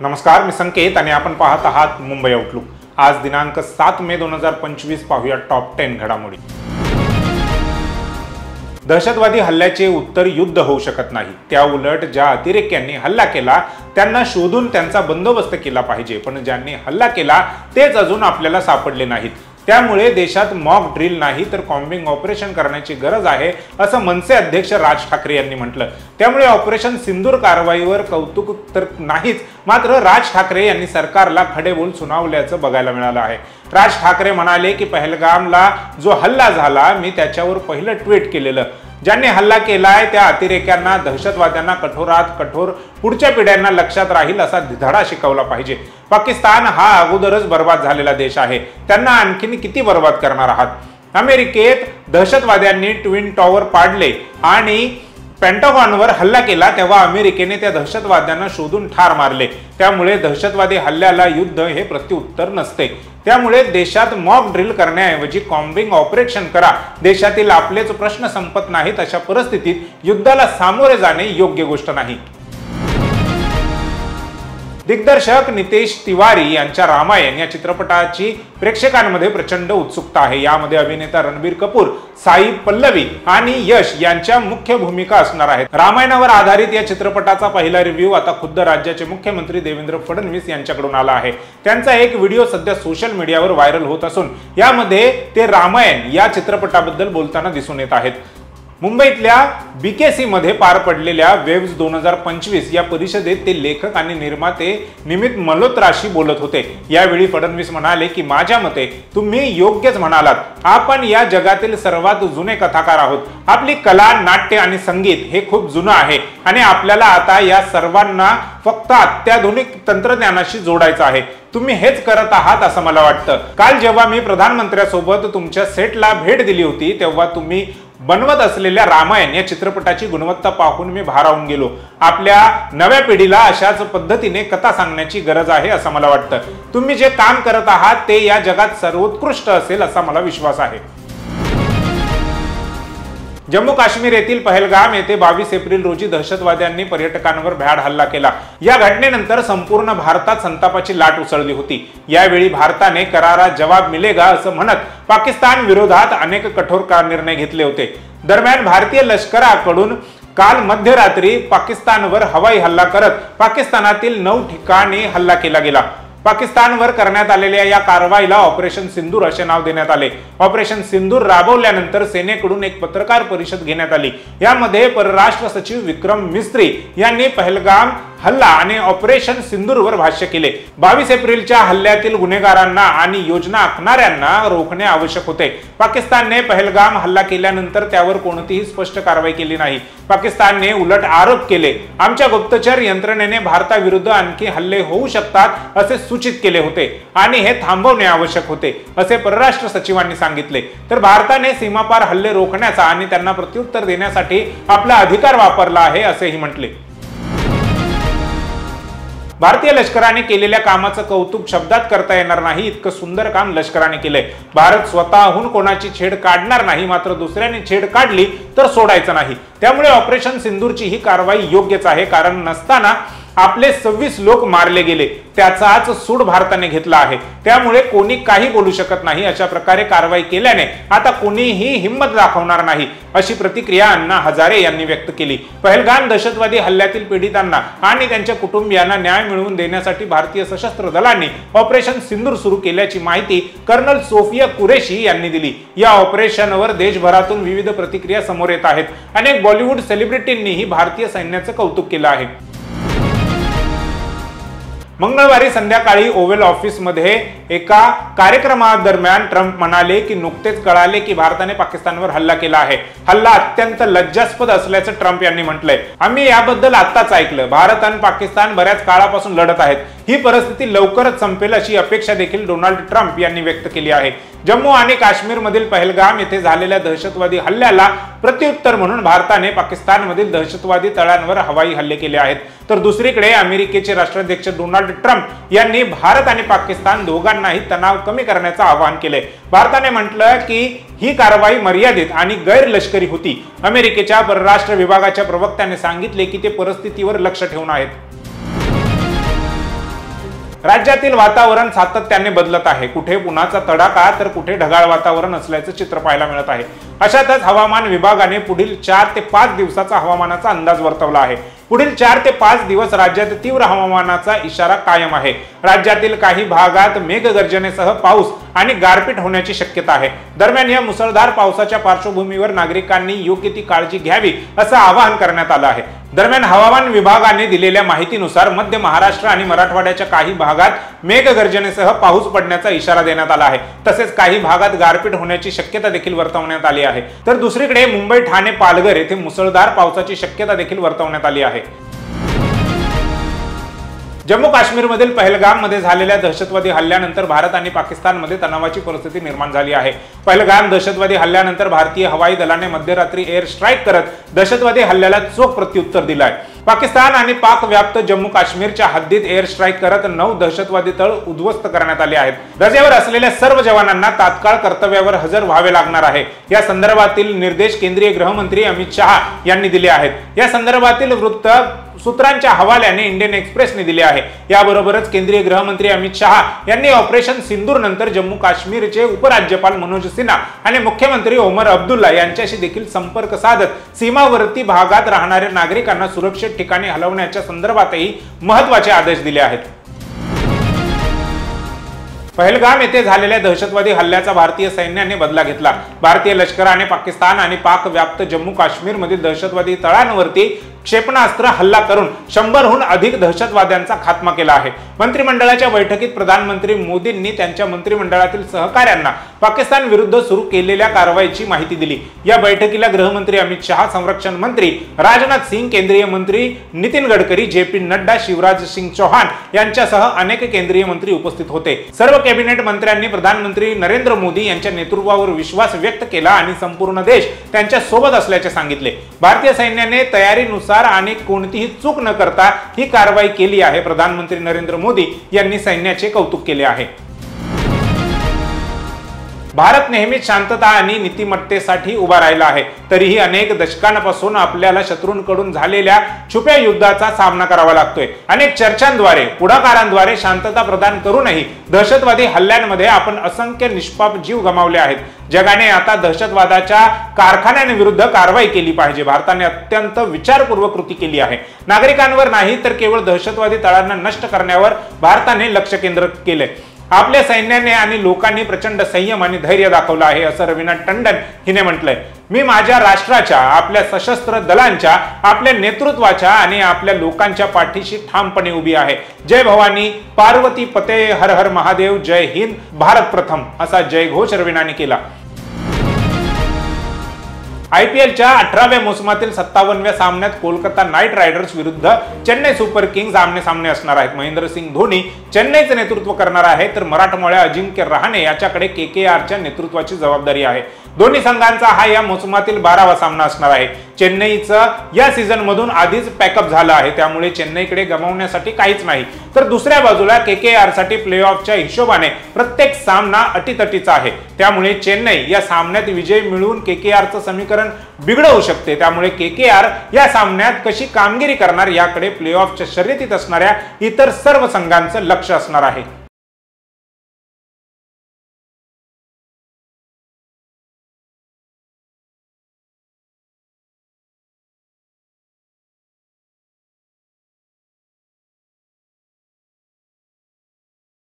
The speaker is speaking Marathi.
नमस्कार, मी संकेत आणि आपण पाहत आहात मुंबई आउटलुक। आज दिनांक 7 मे 2025 पाहूया टॉप 10 घडामोडी। दहशतवादी हल्ल्याचे उत्तर युद्ध होऊ शकत नाही। त्या उलट ज्या अतिरेक्यांनी हल्ला केला त्यांना शोधून त्यांचा बंदोबस्त केला पाहिजे, पण ज्यांनी हल्ला केला तेच अजून आपल्याला सापडले नाहीत। त्यामुळे देशात मॉक ड्रिल नाही तर कॉम्बिंग ऑपरेशन करण्याची गरज आहे, असं मनसे अध्यक्ष राज ठाकरे यांनी म्हटलं। त्यामुळे ऑपरेशन सिंदूर कारवाईवर कौतुक तर नाहीच, मात्र राज ठाकरे यांनी सरकारला खडे बोल सुनावल्याचं बघायला मिळालं आहे। राज ठाकरे म्हणाले की पहलगामला जो हल्ला झाला मी त्याच्यावर पहिलं ट्विट केलेलं, ज्यांनी हल्ला केलाय त्या अतिरेक्यांना दहशतवाद्यांना कठोरात कठोर पुढच्या पिढ्यांना लक्षात राहील असा धडा शिकवला पाहिजे। पाकिस्तान हा अगोदरच बर्बाद झालेला देश आहे, त्यांना आणखीन किती बर्बाद करणार आहात? अमेरिकेत दहशतवाद्यांनी ट्विन टॉवर पाडले आणि पेंटागॉनवर हल्ला केला तेव्हा अमेरिकेने त्या दहशतवाद्यांना शोधून ठार मारले। त्यामुळे दहशतवादी हल्ल्याला युद्ध हे प्रत्युत्तर नसते। त्यामुळे देशात मॉक ड्रिल करण्याऐवजी कॉम्बिंग ऑपरेशन करा। देशातील आपलेच प्रश्न संपत नाहीत, अशा परिस्थितीत युद्धाला सामोरे जाणे योग्य गोष्ट नाही। दिग्दर्शक नितेश तिवारी यांच्या रामायण या चित्रपटाची प्रेक्षकांमध्ये प्रचंड उत्सुकता आहे। यामध्ये अभिनेता रणबीर कपूर, साई पल्लवी आणि यश यांच्या मुख्य भूमिका असणार आहेत। रामायणावर आधारित या चित्रपटाचा पहिला रिव्ह्यू आता खुद्द राज्याचे मुख्यमंत्री देवेंद्र फडणवीस यांच्याकडून आला आहे। त्यांचा एक व्हिडिओ सध्या सोशल मीडियावर व्हायरल होत असून यामध्ये ते रामायण या चित्रपटाबद्दल बोलताना दिसून येत आहेत। मुंबईतल्या BKC मध्ये पार पडलेल्या वेव्स 2025 या परिषदेत ते लेखक आणि निर्माते निमित मल्होत्राशी बोलत होते। यावेळी फडणवीस म्हणाले की माझ्या मते तुम्ही योग्यच म्हणालात, आपण या जगातील सर्वात जुने कथाकार आहोत। आपली कला, नाट्य आणि संगीत हे खूप जुनं आहे आणि आपल्याला आता या सर्वांना फक्त अत्याधुनिक तंत्रज्ञानाशी जोडायचं आहे। तुम्ही हेच करत आहात असं मला वाटतं। काल जेव्हा मी प्रधानमंत्र्यांसोबत तुमच्या सेटला भेट दिली होती तेव्हा तुम्ही बनवत असलेल्या रामायण या चित्रपटाची गुणवत्ता पाहून मी भारावून गेलो। आपल्या नव्या पिढीला अशाच पद्धतीने कथा सांगण्याची गरज आहे असं मला वाटतं। तुम्ही जे काम करत आहात ते या जगात सर्वोत्कृष्ट असेल असा मला विश्वास आहे। जम्मू काश्मीर येथील पहलगाम येथे 22 एप्रिल रोजी दहशतवाद्यांनी पर्यटकांवर भ्याड हल्ला केला। या घटनेनंतर संपूर्ण भारतात संतापाची लाट उसळली होती। यावेळी भारताने करारा जवाब मिलेगा असं म्हणत पाकिस्तान विरोधात अनेक कठोर निर्णय घेतले होते। दरम्यान भारतीय लष्कराकडून काल मध्यरात्री पाकिस्तानवर हवाई हल्ला करत पाकिस्तानातील 9 ठिकाणी हल्ला केला गेला। पाकिस्तानवर करण्यात आलेल्या या कारवाईला ऑपरेशन सिंदूर असे नाव देण्यात आले। ऑपरेशन सिंदूर राबवल्यानंतर सेनेकडून एक पत्रकार परिषद घेण्यात आली। यामध्ये परराष्ट्र सचिव विक्रम मिस्त्री यांनी पहलगाम हल्ला आणि ऑपरेशन सिंदूरवर भाष्य केले। 22 एप्रिलच्या हल्ल्यातील गुन्हेगारांना आणि योजना आखणाऱ्यांना रोखणे आवश्यक होते। पाकिस्तानने पहलगाम हल्ला केल्यानंतर त्यावर कोणतीही स्पष्ट कारवाई केली नाही। पाकिस्तानने उलट आरोप केले, आमच्या गुप्तचर यंत्रणेने भारताविरुद्ध आणखी हल्ले होऊ शकतात असे सूचित केले होते आणि हे थांबवणे आवश्यक होते असे परराष्ट्र सचिवांनी सांगितले। तर भारताने सीमापार हल्ले रोखण्याचा आणि त्यांना प्रत्युत्तर देण्यासाठी आपला अधिकार वापरला आहे असेही म्हटले। भारतीय लष्कराने केलेल्या कामाचं कौतुक शब्दात करता येणार नाही, इतकं सुंदर काम लष्कराने केलंय। भारत स्वतःहून कोणाची छेड काढणार नाही, मात्र दुसऱ्याने छेड काढली तर सोडायचं नाही। त्यामुळे ऑपरेशन सिंदूरची ही कारवाई योग्यच आहे, कारण नसताना आपले 26 लोक मारले गेले, त्याचाच सूड भारताने घेतला आहे। त्यामुळे कोणी काही बोलू शकत नाही। अशा प्रकारे कारवाई केल्याने आता कोणीही हिंमत दाखवणार नाही, अशी प्रतिक्रिया अण्णा हजारे यांनी व्यक्त केली। पहलगाम दहशतवादी हल्ल्यातील पीडितांना आणि त्यांच्या कुटुंबियांना न्याय मिळवून देण्यासाठी भारतीय सशस्त्र दलांनी ऑपरेशन सिंदूर सुरू केल्याची माहिती कर्नल सोफिया कुरेशी यांनी दिली। या ऑपरेशनवर देशभरातून विविध प्रतिक्रिया समोर येत आहेत। अनेक बॉलिवूड सेलिब्रिटींनीही भारतीय सैन्याचं कौतुक केलं आहे। मंगळवारी संध्याकाळी ओव्हल ऑफिसमध्ये एका कार्यक्रमादरम्यान ट्रम्प म्हणाले की नुकतेच कळाले की भारताने पाकिस्तानवर हल्ला केला आहे। हल्ला अत्यंत लज्जास्पद असल्याचं ट्रम्प यांनी म्हटलंय। आम्ही याबद्दल आत्ताच ऐकलं। भारत आणि पाकिस्तान बऱ्याच काळापासून लढत आहेत। ही परिस्थिती लवकरच संपेल अशी अपेक्षा देखील डोनाल्ड ट्रम्प यांनी व्यक्त केली आहे। जम्मू आणि काश्मीर मधील पहलगाम येथे झालेल्या दहशतवादी हल्ल्याला प्रत्युत्तर म्हणून भारताने पाकिस्तानमधील दहशतवादी तळांवर हवाई हल्ले केले आहेत। तर दुसरीकडे अमेरिकेचे राष्ट्राध्यक्ष डोनाल्ड ट्रम्प यांनी भारत आणि पाकिस्तान दोघांनाही तणाव कमी करण्याचं आवाहन केले। भारताने म्हटलं की ही कारवाई मर्यादित आणि गैर लष्करी होती। अमेरिकेच्या परराष्ट्र विभागाच्या प्रवक्त्याने सांगितले की ते परिस्थितीवर लक्ष ठेवून आहेत। राज्यातील वातावरण सातत्याने बदलत आहे. कुठे उन्हाचा तडाखा तर कुठे ढगाळ वातावरण असल्याचं चित्र पाहायला मिळत आहे. अशातच हवामान विभागाने पुढील 4 ते 5 दिवसाचा हवामानाचा अंदाज वर्तवला आहे. पुढील 4 ते 5 दिवस राज्यात तीव्र हवामानाचा इशारा कायम आहे. राज्यातील काही भागात मेघगर्जनेसह पाऊस आणि गारपीट होण्याची शक्यता आहे. दरम्यान या मुसळधार पावसाच्या पार्श्वभूमीवर नागरिकांनी योग्य ती काळजी घ्यावी असं आवाहन करण्यात आलं आहे. दरम्यान हवामान विभागाने दिलेल्या माहितीनुसार मध्य महाराष्ट्र आणि मराठवाड्याच्या काही भागात मेघगर्जनेसह पाऊस पडण्याचा इशारा देण्यात आला आहे. तसेच काही भागात गारपीट होण्याची शक्यता देखील वर्तवण्यात आली आहे. तर दुसरीकडे मुंबई, ठाणे, पालघर येथे मुसळधार पावसाची शक्यता देखील वर्तवण्यात आली आहे. जम्मू काश्मीरमधील पहलगाम मध्ये झालेल्या दहशतवादी हल्ल्यानंतर भारत आणि पाकिस्तानमध्ये तणावाची परिस्थिती निर्माण झाली आहे. पहलगाम दहशतवादी हल्ल्यानंतर भारतीय हवाई दलाने मध्यरात्री एअर स्ट्राईक करत दहशतवादी हल्ल्याला चोख प्रत्युत्तर दिलं आहे. पाकिस्तान आणि पाक व्याप्त जम्मू काश्मीरच्या हद्दीत एअर स्ट्राईक करत 9 दहशतवादी तळ उद्ध्वस्त करण्यात आले आहेत. रजेवर असलेल्या सर्व जवानांना तात्काळ कर्तव्यावर हजर व्हावे लागणार आहे. या संदर्भातील निर्देश केंद्रीय गृहमंत्री अमित शहा यांनी दिले आहेत. या संदर्भातील वृत्त सूत्रांच्या हवाल्याने इंडियन एक्सप्रेसने दिले आहे. याबरोबरच केंद्रीय गृहमंत्री अमित शहा यांनी ऑपरेशन सिंदूर नंतर जम्मू काश्मीरचे उपराज्यपाल मनोज सिन्हा आणि मुख्यमंत्री ओमर अब्दुल्ला यांच्याशी देखील संपर्क साधत सीमावर्ती भागात राहणाऱ्या नागरिकांना सुरक्षित ठिकाणी हलवण्याच्या संदर्भातही महत्त्वाचे आदेश दिले आहेत. पहलगाम येथे झालेल्या दहशतवादी हल्ल्याचा भारतीय सैन्याने बदला घेतला. भारतीय लष्कराने पाकिस्तान आणि पाक व्याप्त जम्मू काश्मीर मधील दहशतवादी तळांवरती क्षेपणास्त्र हल्ला करून 100हून अधिक दहशतवाद्यांचा खात्मा केला आहे. मंत्रिमंडळाच्या बैठकीत प्रधानमंत्री मोदींनी त्यांच्या मंत्रिमंडळातील सहकाऱ्यांना पाकिस्तान विरुद्ध सुरू केलेल्या कारवाईची माहिती दिली. या बैठकीला गृहमंत्री अमित शहा, संरक्षण मंत्री राजनाथ सिंग, केंद्रीय मंत्री नितीन गडकरी, JP नड्डा, शिवराज सिंग चौहान यांच्यासह अनेक केंद्रीय मंत्री उपस्थित होते. सर्व कॅबिनेट मंत्र्यांनी प्रधानमंत्री नरेंद्र मोदी यांच्या नेतृत्वावर विश्वास व्यक्त केला आणि संपूर्ण देश त्यांच्या सोबत असल्याचे सांगितले. भारतीय सैन्याने तयारीनुसार आणि कोणतीही चूक न करता ही कारवाई केली आहे. प्रधानमंत्री नरेंद्र मोदी यांनी सैन्याचे कौतुक केले आहे. भारत नेहमीच शांतता आणि नीतिमत्तेसाठी उभा राहिला आहे. तरीही अनेक दशकांपासून आपल्याला शत्रूंकडून झालेल्या छुप्या युद्धाचा सामना करावा लागतोय. अनेक चर्चांद्वारे, पुढाकारांद्वारे शांतता प्रदान करूनही दहशतवादी हल्ल्यांमध्ये आपण असंख्य निष्पाप जीव गमावले आहेत. जगाने आता दहशतवादाच्या कारखान्यांविरुद्ध कारवाई केली पाहिजे. भारताने अत्यंत विचारपूर्वक कृती केली आहे. नागरिकांवर नाही तर केवळ दहशतवादी तळांना नष्ट करण्यावर भारताने लक्ष केंद्रित केले. आपल्या सैन्याने आणि लोकांनी प्रचंड संयम आणि धैर्य दाखवलं आहे असं रवीना टंडन हिने म्हटलंय. मी माझ्या राष्ट्राच्या, आपल्या सशस्त्र दलांच्या, आपल्या नेतृत्वाच्या आणि आपल्या लोकांच्या पाठीशी ठामपणे उभी आहे. जय भवानी, पार्वती पते, हर हर महादेव, जय हिंद, भारत प्रथम असा जयघोष रवीनाने केला. IPLच्या 18व्या मोसमातील 57व्या सामन्यात कोलकाता नाईट रायडर्स विरुद्ध चेन्नई सुपर किंग्स आमने सामने असणार आहेत. महेंद्रसिंग धोनी चेन्नईचे नेतृत्व करणार आहे तर मराठमोळ्या अजिंक्य रहाणे याच्याकडे KKRच्या नेतृत्वाची जबाबदारी आहे. दोन्ही संघांचा हा या मोसमातील 12वा सामना असणार आहे. चेन्नईचं या सीझन मधून आधीच पॅकअप झालं आहे, त्यामुळे चेन्नईकडे गमावण्यासाठी काहीच नाही. तर दुसऱ्या बाजूला KKR साठी प्लेऑफच्या हिशोबाने प्रत्येक सामना अटीतटीचा आहे. त्यामुळे चेन्नई या सामन्यात विजय मिळवून KKRचं समीकरण बिघडवू शकते. त्यामुळे KKR या सामन्यात कशी कामगिरी करणार याकडे प्लेऑफच्या शर्यतीत असणाऱ्या इतर सर्व संघांचं लक्ष असणार आहे.